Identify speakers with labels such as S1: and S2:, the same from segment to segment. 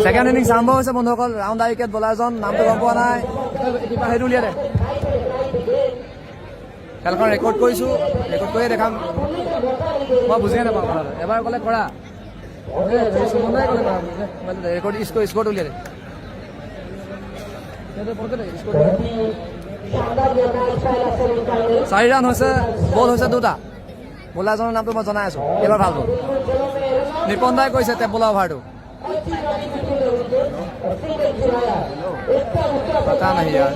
S1: Second innings আৰম্ভ হৈছে বন্ধুসকল। ৰাউণ্ড উইকেট বলাৰজন নামটো গম পোৱা নাই, সেইটো উলিয়াই দে। খেলখন ৰেকৰ্ড কৰিছোঁ, ৰেকৰ্ড কৰিয়ে দেখাম। মই বুজিয়ে নাপাওঁ কথাটো, এবাৰ ক'লে কৰা ৰেকৰ্ড স্ক'ৰটো উলিয়াই দে। 4 ৰান হৈছে, বল হৈছে 2টা। বলাৰজনৰ নামটো মই জনাই আছোঁ, এইবাৰ ভাল বল। নিপন দাই কৈছে টেপ বলা অভাৰটো पता नहीं यार।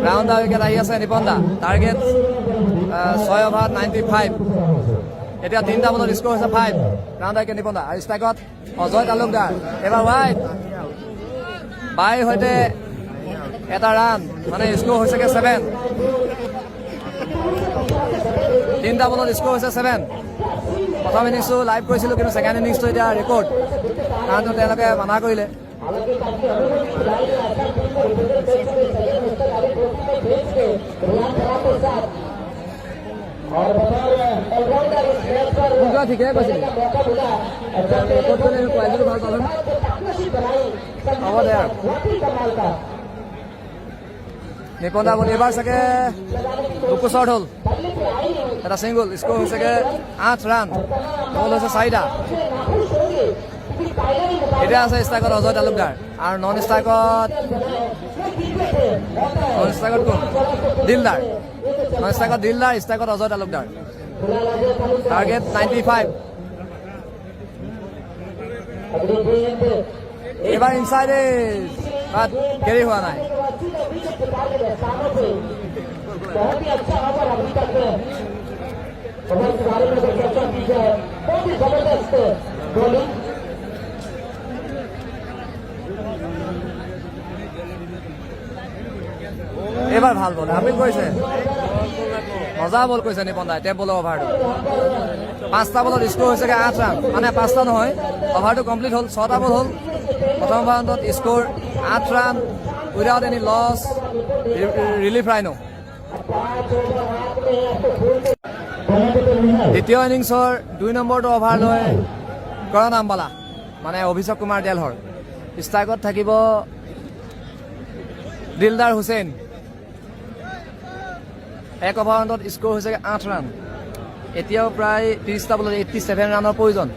S1: ৰাউণ্ড উইকেট আহি আছে নিপন দা। Target 6 over 95। এতিয়া 3টা বলত স্ক'ৰ হৈছে 5। ৰাউণ্ড উইকেট নিপন দা। আৰু ষ্ট্ৰাইকত অজয় তালুকদাৰ। এবাৰ ৱাইড বাইৰ সৈতে এটা ৰান, মানে স্ক'ৰ হৈছেগৈ 7। 3টা বলত স্ক'ৰ হৈছে 7। প্ৰথম ইনিংছটো লাইভ কৰিছিলোঁ, কিন্তু ছেকেণ্ড ইনিংছটো এতিয়া ৰেকৰ্ড, কাৰণ তেওঁলোকে মানা কৰিলে। ঠিকে কৈছিল, ভাল পালে হ'ব দে আৰু। নিপন দা বুলি এবাৰ চাগে বুকু শ্বৰ্ট হ'ল, এটা ছিংগুল। স্ক'ৰ হৈছেগৈ 8 ৰান, বল হৈছে 4টা। এতিয়া আছে ষ্ট্ৰাইকত অজয় তালুকদাৰ, আৰু নন ষ্ট্ৰাইকত কোন? দিলদাৰ। নন ষ্ট্ৰাইকত দিলদাৰ, ষ্ট্ৰাইকত অজয় তালুকদাৰ। টাৰ্গেট 95। এইবাৰ ইনচাইড বাট কেৰি হোৱা নাই। এইবাৰ ভাল বল আপিল কৰিছে, মজা বল কৰিছে নিপন দাই। টেপ বলৰ অভাৰটো 5টা বলত স্ক'ৰ হৈছেগৈ 8 ৰান, মানে 5টা নহয়, অভাৰটো কমপ্লিট হ'ল। 6টা বল হ'ল প্ৰথম ৰাউণ্ডত, score 8 run without any loss, relief rhino. দ্বিতীয় ইনিংছৰ 2 নম্বৰটো অভাৰ লৈ কৰণ আম্বালা, মানে অভিষেক কুমাৰ দেলহৰ। ষ্ট্ৰাইকত থাকিব দিলদাৰ হুছেইন। 1 অভাৰত স্ক'ৰ হৈছেগৈ 8 ৰান। এতিয়াও প্ৰায় 30টা বলত 87 ৰানৰ প্ৰয়োজন।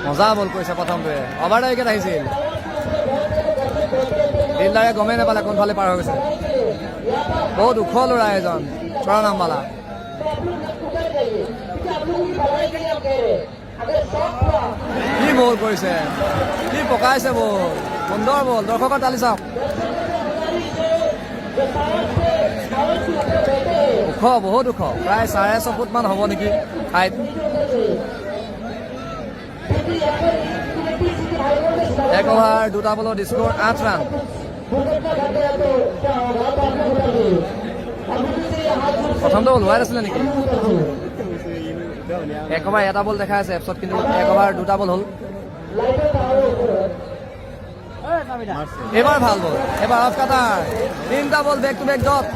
S1: মজা বল কৰিছে প্ৰথমটোৱে, অভাৰ উইকেট আহিছিল। দিলদাৰে গমেই নাপালে কোনফালে পাৰ হৈ গৈছে। বহুত ওখ ল'ৰা এজন কৰণ আম্বালা। কি বল কৰিছে, কি পকাইছে বল, সুন্দৰ বল। দৰ্শকৰ তালি চাওক, ওখ, বহুত ওখ, প্ৰায় 6.5 ফুটমান হ'ব নেকি হাইট। এক অভাৰ 2টা বলত স্ক'ৰ 8 ৰান। প্ৰথমটো ওলোৱাই নাছিলে নেকি? 1 অভাৰ 1টা বল দেখাই আছে এপছত, কিন্তু 1 অভাৰ 2টা বল হ'ল। এইবাৰ ভাল বল, এবাৰ অফ কাটাৰ। 3টা বল বেক টু বেক ডট।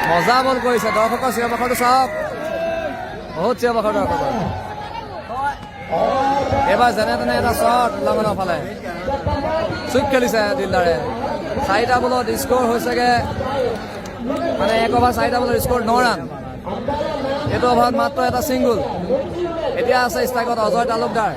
S1: মজা বল কৰিছে। দৰ্শকৰ চিঞৰ-বাখৰটো চাওক, বহুত চিঞৰ-বাখৰ দৰ্শকৰ। এইবাৰ যেনে তেনে এটা শ্বট লঙনৰ ফালে চুইপ খেলিছে দিলদাৰে। 4টা বলত স্ক'ৰ হৈছেগৈ, মানে 1 অভাৰ 4টা বলত স্ক'ৰ 9 ৰান। এইটো অভাৰত মাত্ৰ এটা ছিংগুল। এতিয়া আছে ষ্ট্ৰাইকত অজয় তালুকদাৰ।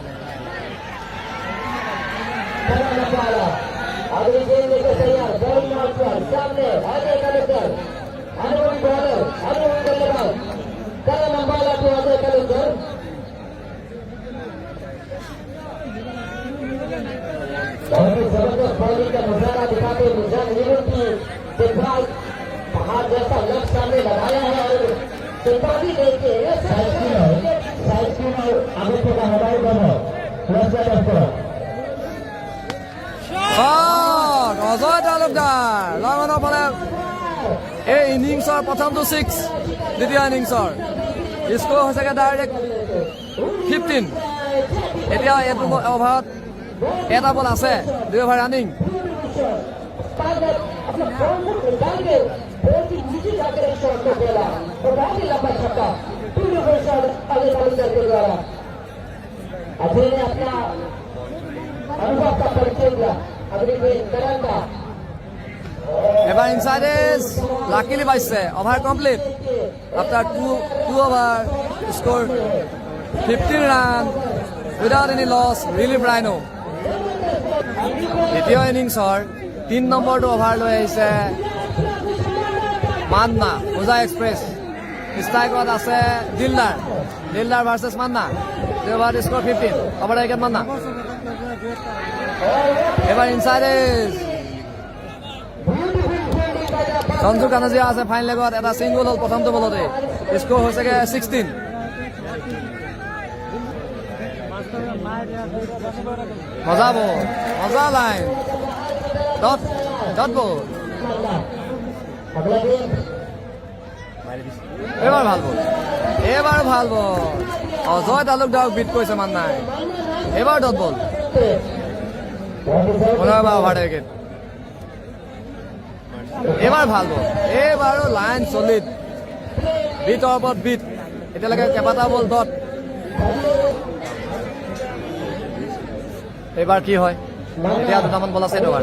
S2: जबरदस्त बॉलिंग का नजारा दिखाते निजाम की पहाड़ जैसा लक्ष्य सामने लगाया है और चेतावनी देके
S1: आगे অজয় তালুকদাৰ লং অনৰ ফালে এই ইনিংছৰ প্ৰথমটো 6 দ্বিতীয় ইনিংছৰ স্ক'ৰ হৈছেগৈ ডাইৰেক্ট 15 এতিয়া এইটো অভাৰত এটা বল আছে 2 অভাৰ ৰানিং এবাৰ ইনচাইড এজ লাকিলি পাইছে over complete after 2 over score 15 run without any loss relief rhino দ্বিতীয় ইনিংছৰ 3 নম্বৰটো অভাৰ লৈ আহিছে মান্না পূজা এক্সপ্ৰেছ ষ্ট্ৰাইকত আছে Dildar versus Manna 2 over score 15 over wicket Manna এবাৰ ইনচাইড এজ সঞ্জু কানাজিয়া আছে ফাইন লেগত এটা ছিংগল হ'ল প্ৰথমটো বলতে স্ক'ৰ হৈছেগৈ 16 মজা বল মজা লাইন ডট বল এবাৰ ভাল বল অজয় তালুকদাৰক বিট কৰিছে মান্নাই এবাৰ ডট বল 15 অভাৰ উইকেট এবাৰ ভাল বল এইবাৰো লাইন চলিড বিটৰ ওপৰত বিট এতিয়ালৈকে কেইবাটা বল ডট এইবাৰ কি হয় এতিয়া 2টামান বল আছে এইবাৰ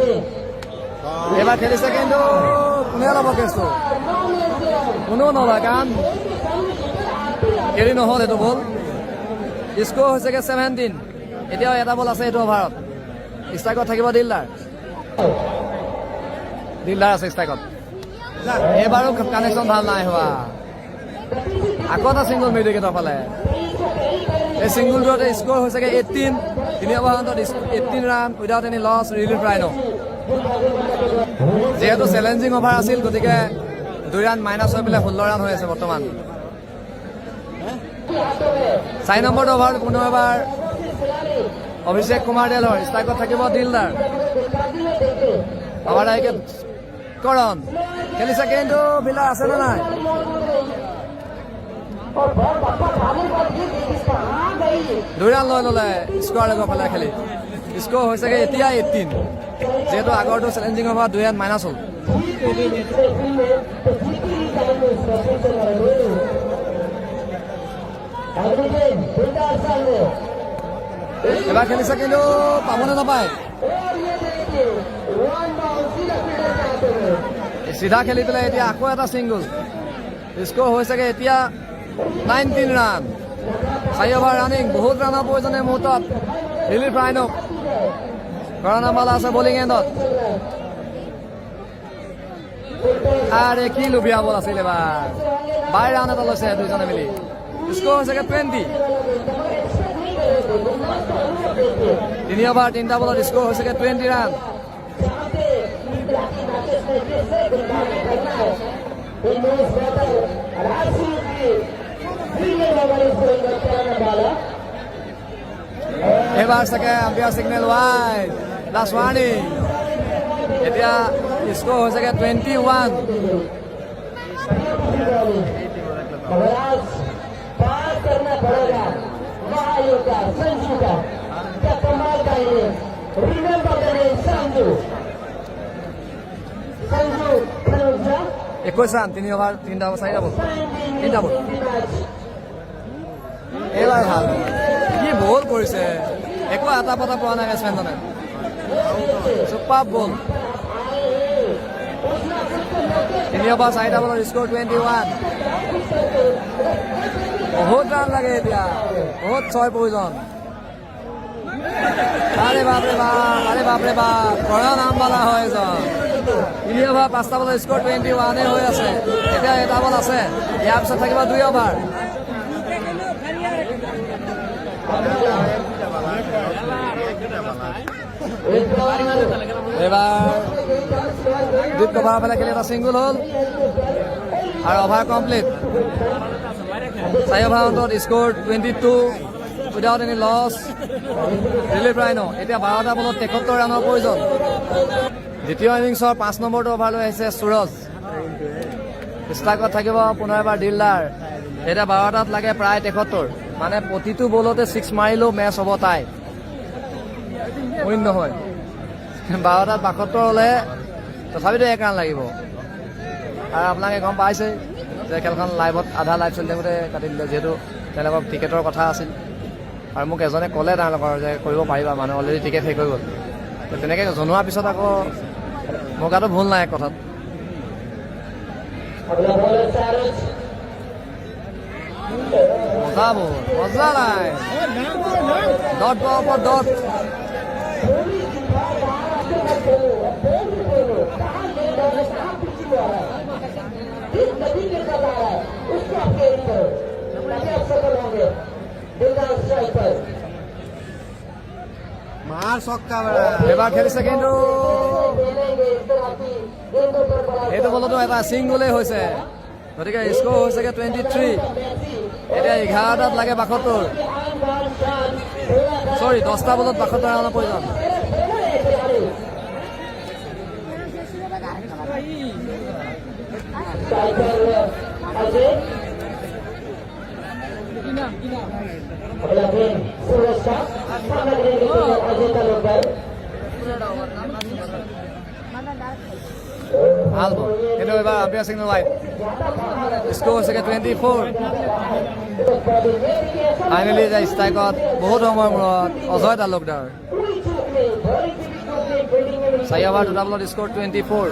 S1: এইবাৰ খেলিছে কিন্তু কোনে ল'ব কেছটো কোনো নলয় কাৰণ কেৰি নহ'ল এইটো বল স্ক'ৰ হৈছেগৈ 17 এতিয়াও এটা বল আছে এইটো অভাৰত ষ্ট্ৰাইকত থাকিব দিলদাৰ আছে ষ্ট্ৰাইকত এইবাৰো কানেকশ্যন ভাল নাই হোৱা আকৌ এটা ছিংগল মিডিকেটৰ ফালে এই ছিংগলটোতে স্ক'ৰ হৈছেগৈ 18 3 অভাৰত 18 run without any loss relief rhino যিহেতু চেলেঞ্জিং অভাৰ আছিল গতিকে 2 ৰান মাইনাছ হৈ পেলাই 16 ৰান হৈ আছে বৰ্তমান 4 নম্বৰটো অভাৰ পুনৰ এবাৰ অভিষেক কুমাৰ দেলৰ ষ্ট্ৰাইকত থাকিব দিলদাৰ অভাৰ উইকেট কৰণ খেলিছে কিন্তু বিলা আছে নে নাই দুই ৰান লৈ ল'লে স্ক'ৰ লগৰ ফালে খেলি স্ক'ৰ হৈছেগৈ এতিয়া 18 যিহেতু আগৰটো চেলেঞ্জিং অভাৰ 2 ৰান মাইনাছ হ'ল এবাৰ খেলিছে কিন্তু পাবনে নাপায় চিধা খেলি পেলাই এতিয়া আকৌ এটা ছিংগল স্ক'ৰ হৈছেগৈ এতিয়া 19 ৰান 4 অভাৰ ৰানিং বহুত ৰানৰ প্ৰয়োজনে মুহূৰ্তত ৰিলিফ ৰাইনক কৰণামালা আছে বলিং এণ্ডত আৰে কি লুভিয়া বল আছিল এবাৰ 22 ৰান এটা লৈছে দুইজনে মিলি স্ক'ৰ হৈছেগৈ 20 3 অভাৰ 3টা বলত স্ক'ৰ হৈছেগৈ 20 ৰান এবাৰ চাগে umpire signal wide last warning এতিয়া স্ক'ৰ হৈছেগৈ 21 21 ৰান 3 অভাৰ 4টা বল এইবাৰ ভাল কি বল কৰিছে একো এটা পতা পোৱা নাই বেটছমেনজনে চুপাৰ বল 3 অভাৰ 4টা বলৰ স্ক'ৰ 21 বহুত ৰান লাগে এতিয়া বহুত 6 প্ৰয়োজন আৰে বাপৰে বাপ কৰা নাম বালা হয় এজন 3 অভাৰ 5টা বলৰ স্ক'ৰ 21 হৈ আছে এতিয়া এটা বল আছে ইয়াৰ পিছত থাকিব 2 অভাৰ এবাৰ দুই কভাৰ ফালে খেলি এটা ছিংগল হ'ল আৰু অভাৰ কমপ্লিট 4 অভাৰ অন্তত score 22 without any loss relief rhino এতিয়া 12টা বলত 73 ৰানৰ প্ৰয়োজন দ্বিতীয় ইনিংছৰ 5 নম্বৰটো অভাৰলৈ আহিছে সুৰজ। ষ্ট্ৰাইকত থাকিব পুনৰ এবাৰ দিলদাৰ। এতিয়া 12টাত লাগে প্ৰায় 73, মানে প্ৰতিটো বলতে 6 মাৰিলেও মেচ হ'ব তাই, উইন নহয়। 12টাত 72 হ'লে তথাপিতো 1 ৰান লাগিব। আৰু আপোনালোকে গম পাইছে যে খেলখন লাইভত আধা লাইভ চলি থাকোঁতে কাটি দিলে, যিহেতু তেওঁলোকৰ টিকেটৰ কথা আছিল। আৰু মোক এজনে ক'লে তেওঁলোকৰ যে কৰিব পাৰিবা, মানে অলৰেডি টিকেট শেষ হৈ গ'ল। তেনেকৈ জনোৱাৰ পিছত আকৌ মোৰ গাতো ভুল নাই কথাত। মজা বল, মজা নাই, ডট বলৰ ওপৰত ডট। এবাৰ খেলিছে কিন্তু এইটো বলতো এটা ছিংগলেই হৈছে, গতিকে স্ক'ৰ হৈছেগৈ 23। এতিয়া 11টাত লাগে 72, চৰি 10টা বলত 72 ৰানৰ প্ৰয়োজন। ভাল বল, কিন্তু এবাৰ আম্পায়াৰ সিগনেল লাইট। স্ক'ৰ হৈছেগৈ 24। ফাইনেলি যায় ষ্ট্ৰাইকত বহুত সময়ৰ মূৰত অজয় তালুকদাৰ। 4 অভাৰ 2টা বলত স্ক'ৰ 24।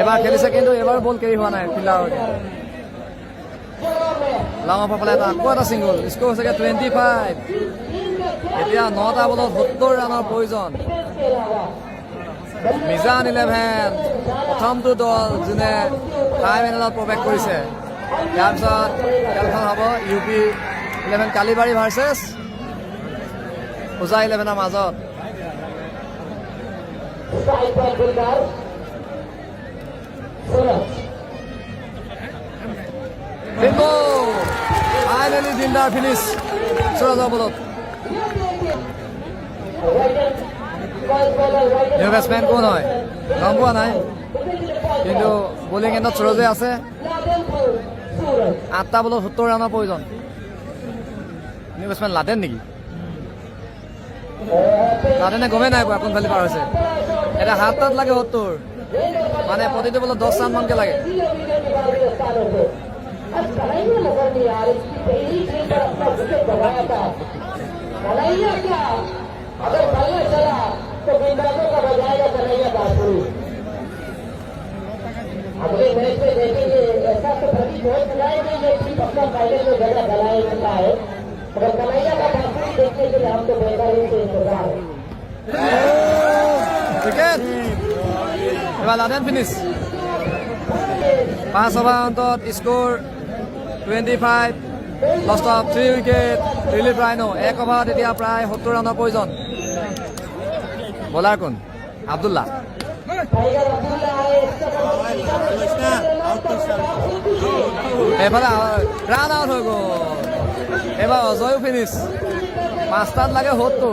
S1: এবাৰ খেলিছে কিন্তু এবাৰ বল কেৰি হোৱা নাই ফিল্ডাৰৰ। লাঙৰ ফালে আকৌ এটা ছিংগল, স্ক'ৰ হৈছেগৈ 25। এতিয়া 9টা বলত 70 ৰানৰ প্ৰয়োজন। মিজান 11 প্ৰথমটো দল যোনে ফাইনেলত প্ৰৱেশ কৰিছে। ইয়াৰ পিছত খেলখন হ'ব UP 11 কালিবাৰী ভাৰ্চেছ পূজা 11ৰ মাজত। ফাইনেলি দিলদাৰ ফিনিছ সুৰজৰ বলত। নিউ বেটছমেন কোন হয় গম পোৱা নাই, কিন্তু বলিং এণ্ডত সুৰজে আছে। 8টা বলত 70 ৰানৰ প্ৰয়োজন। নিউ বেটছমেন লাডেন নেকি? লাডেনে গমেই নাই পোৱা কোনফালে পাৰ হৈছে। এতিয়া 7টাত লাগে 70, মানে প্ৰতিটো বলত 10 ৰান মানকে লাগে।
S2: अगर बल्ला चला तो गेंदबाजों का बजाएगा कन्हैया बासुरी। अगले मैच में देखेंगे, ऐसा तो प्रतीक बहुत बुलाएंगे ये टीम अपना फाइनल में जगह बनाएगा है, मगर कन्हैया का बासुरी देखने के लिए हम तो बेहतरीन से इंतजार है।
S1: উইকেট এবাৰ লাডেন ফিনিছ। 5 অভাৰ অন্তত score 25, lost of 3 wicket. Relief rhino 1 অভাৰত এতিয়া প্ৰায় 70 ৰানৰ প্ৰয়োজন। বলাৰ কোন? আব্দুল্লাহ। এফালে ৰান আউট হৈ গ'ল। এবাৰ অজয়ো ফিনিছ। 5টাত লাগে 70।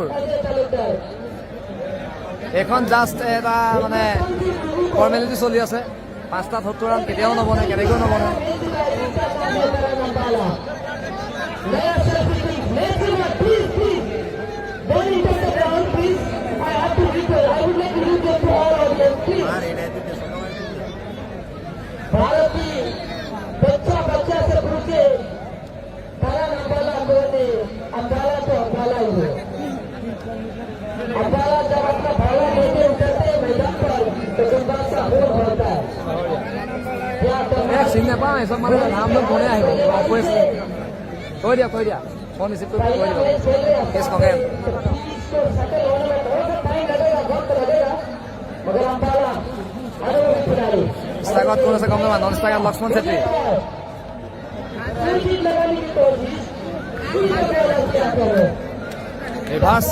S1: এইখন জাষ্ট এটা মানে ফৰ্মেলিটি চলি আছে। 5টাত 70 ৰান কেতিয়াও নবনে, কেনেকৈও নবনে।
S2: भारतीय बच्चा से पूछे तारा नंबरला बोले अम्बाला तो अम्बाला ही है। अम्बाला जब अपना भाला लेके उतरते हैं मैदान पर तो गुंबद सा होल होता है।
S1: চিনি নাপাওঁ, এইচব মানে নাম লৈ কোনে আহিব কৈ দিয়া ফোন ৰিচিভ কৰি কৈ দিব। কেছ নকৰে।
S2: सेटल होने में थोड़ा सा टाइम लगेगा, वक्त लगेगा, मगर अम्बाला अनुभवी खिलाड़ी
S1: ষ্ট্ৰাইকত কোন আছে গম নাপাওঁ। নন ষ্ট্ৰাইকত লক্ষ্মণ চেত্ৰী। ৰিভাৰ্ছ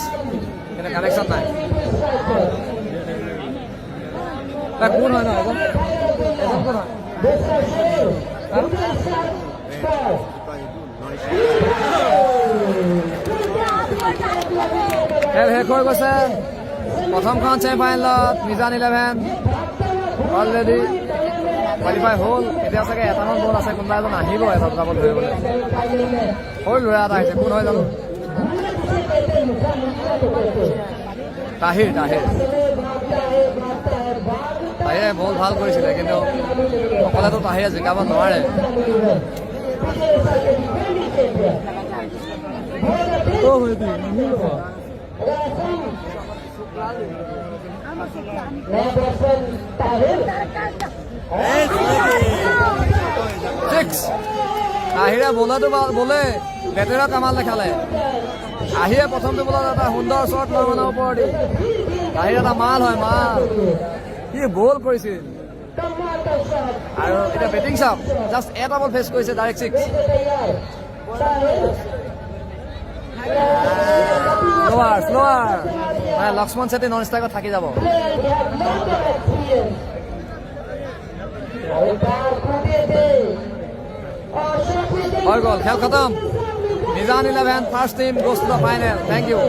S1: কিন্তু কানেকশ্যন নাই। কোন হয় ন এজন কোন হয়? খেল শেষ হৈ গৈছে প্ৰথমখন ছেমিফাইনেলত মিজান 11 অলৰেডি কোৱালিফাই হ'ল এতিয়া চাগে এটামান বল আছে কোনোবা এজন আহিব এটা দুটা বল ধৰিবলৈ সৰু ল'ৰা এটা আহিছে কোন হয় জানো তাহিৰ তাহিৰে বল ভাল কৰিছিলে কিন্তু অকলেতো তাহিৰে জিকাব নোৱাৰে তাহিৰে বলাটো বলে বেটেৰা কামাল দেখালে আহিয়ে প্ৰথমটো বলত এটা সুন্দৰ শ্বট লৈ মানৰ ওপৰত তাহিৰ এটা মাল হয় মাল কি বল কৰিছিল আৰু এতিয়া বেটিং চাপ জাষ্ট এটা বল ফেচ কৰিছে ডাইৰেক্ট 6 শ্লোৱাৰ লক্ষ্মণ চেত্ৰী নন ষ্ট্ৰাইকত থাকি যাব হৈ গ'ল খেল খতম Mizan 11 first team goes to the final thank U